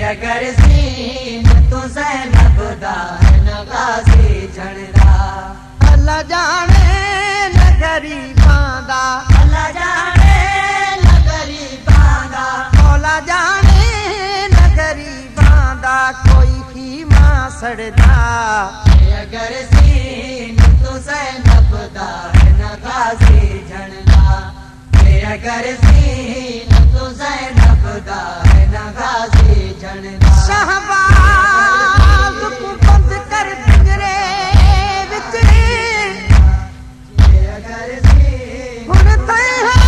अगर सीन तू ज़ैनब दा न गाज़ी झड़दा अल्लाह जाने न गरीबां दा अल्लाह जाने न गरीबां दा मौला जाने न गरीबां दा कोई खीमा सड़दा अगर सीन तू ज़ैनब दा न गाज़ी झड़दा अगर सीन तू ज़ैनब दा न गाज़ी झड़दा शहबाज को बंद कर पिंजरे विच अगर सीन हुन तै है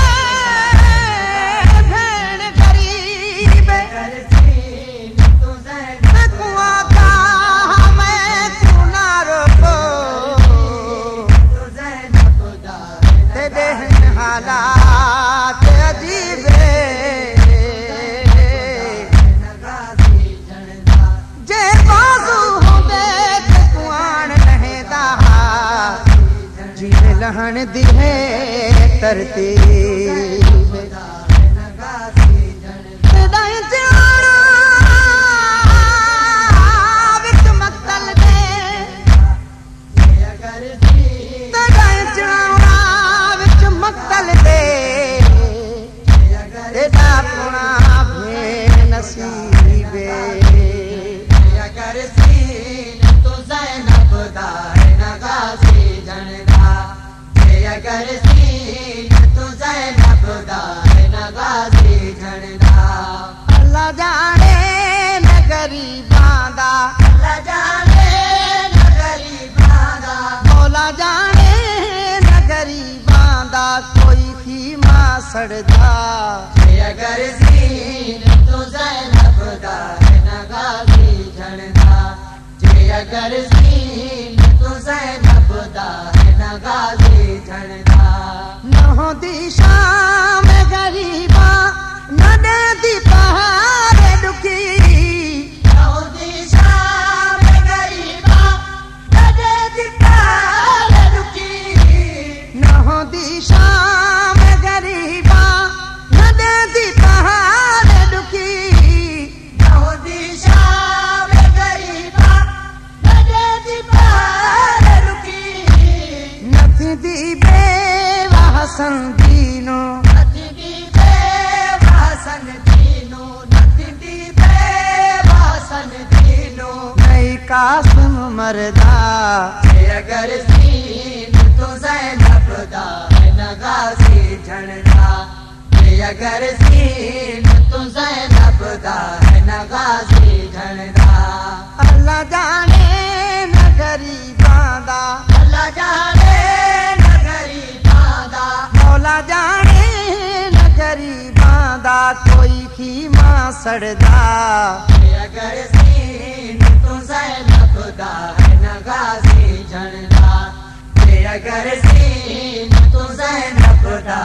भेण गरीब अगर सीन तू ज़ैनब को आका मैं तू ना रोको तू ज़ैनब दा तेरे हालात लहन दी है तरतीब तेदाई जाना विच मक्तल दे तेदाई जाना विच मक्तल दे तेदा पुणा भे नसीबे अगर सीन तू ज़ैनब दा न गाज़ी झड़दा अगर सीन तू ज़ैनब दा न गाज़ी झड़दा अल्लाह जाने न गरीबां दा अल्लाह जाने न गरीबां दा मौला जाने न गरीबां दा कोई खीमा सड़दा अगर सीन तू ज़ैनब दा न गाज़ी झड़दा अगर सीन तू ज़ैनब दा न गाज़ी झड़दा न होंदी शाम गरीबा न देंदी पहाड़ दुखी न होंदी शाम गरीबा न देंदी पहाड़ दुखी न होंदी शाम गरीबा न देंदी पहाड़ दुखी न होंदी शाम गरीबा न देंदी पहाड़ दुखी न थींदी बेवाहसन दीनो न थींदी बेवाहसन दीनो न थींदी बेवाहसन दीनो नहीं कासिम मरदा अगर सीन तू ज़ैनब दा न गाज़ी झड़दा अगर सीन तू ज़ैनब दा न गाज़ी झड़दा अल्लाह जाने न गरीबां दा अल्लाह जाने न गरीबां दा मौला जाने न गरीबां दा कोई खीमा सड़दा अगर सीन तू ज़ैनब दा न गाज़ी झड़दा अगर सीन तू ज़ैनब दा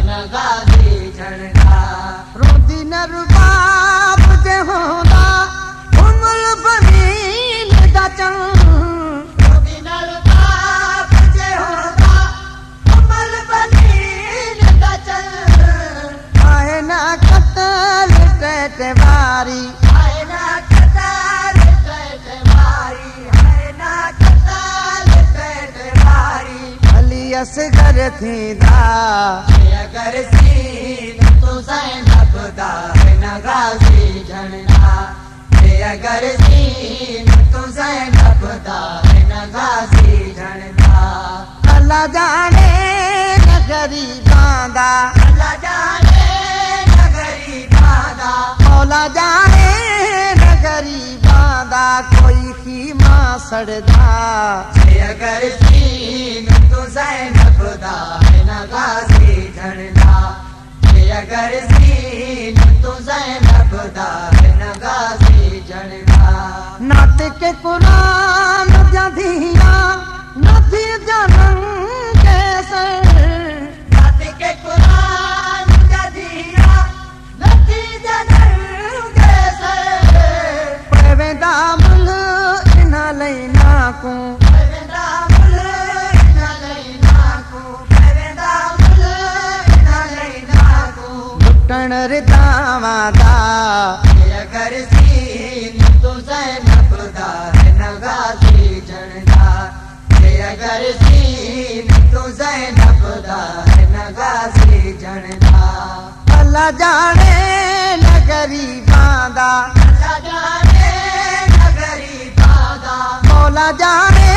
न गाज़ी झड़दा रोंदी न रुबाब जे होंदा उमुल बनीन दा चन रोंदी न रुबाब जे होंदा उमुल बनीन दा चन आए ना कतल टेटवारी आए ना कतल टेटवारी आए ना कतल टेटवारी अली असगर थींदा अगर सीन तू ज़ैनब दा न गाज़ी झड़दा अगर सीन तू ज़ैनब दा न गाज़ी झड़दा अल्लाह जाने न गरीबां दा अल्लाह जाने न गरीबां दा मौला जाने न गरीबां दा कोई खीमा सड़दा अगर सीन तू ज़ैनब दा न गाज़ी झड़दा अगर सीन तू ज़ैनब दा न गाज़ी झड़दा नात के कुरान जदिया नथी जनम कैसे नात के कुरान जदिया नथी जनम कैसे पवेंदा मुल इन लैना को पवेंदा मुल इन लैना को पवेंदा मुल इन लैना को लुटण रिदावा दा अगर सी अगर सीन तू ज़ैनब दा है नगाज़ी जनदा अल्लाह जाने न गरीबां दा अल्लाह जाने न गरीबां दा मौला जाने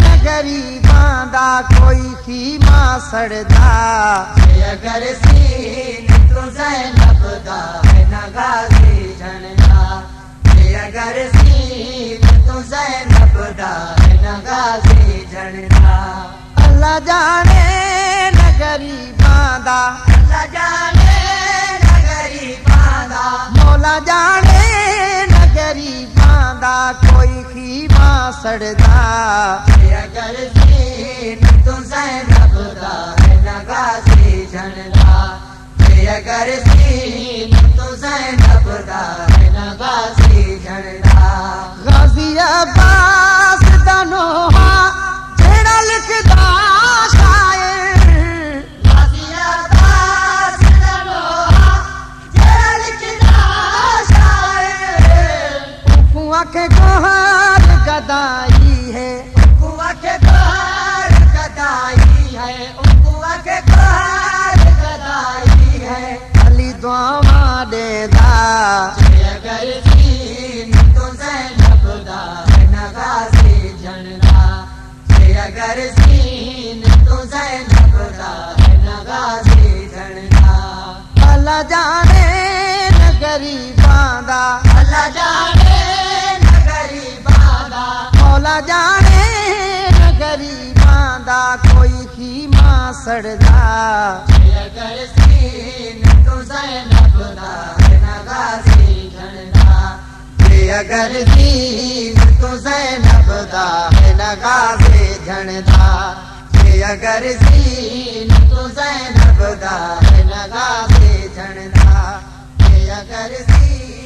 न गरीबां दा कोई खीमा सड़दा अगर सीन तू ज़ैनब दा है नगाज़ी जनदा अगर सीन तू ज़ैनब दा है नगाज़ी जनदा अल्लाह जाने न गरीबां दा अल्लाह जाने न गरीबां दा मौला जाने न गरीबां दा कोई खीमा सड़दा अगर सीन तू ज़ैनब दा है नगाज़ी जनदा अगर सीन तू ज़ैनब दा है नगाज़ी जनदा गाज़ी अब्बास दा नोहा जेड़ा लिखदा शायर गाज़ी अब्बास दा नोहा जेड़ा लिखदा शायर उनको आखे गोहार गदाई है उनको आखे गोहार गदाई है उनको आखे गोहार गदाई है अली दुआवा देदा अगर सीन तू ज़ैनब दा है नगाज़ी जनदा अगर सीन तू ज़ैनब दा है नगाज़ी जनदा अल्लाह जाने न गरीबां दा अल्लाह जाने न गरीबां दा मौला जाने न गरीबां दा कोई खीमा सड़दा अगर सीन तू ज़ैनब दा है नगाज़ी जनदा अगर सीन तू ज़ैनब दा है नगाज़ी जनदा अगर सीन तू ज़ैनब दा है नगाज़ी जनदा अगर सीन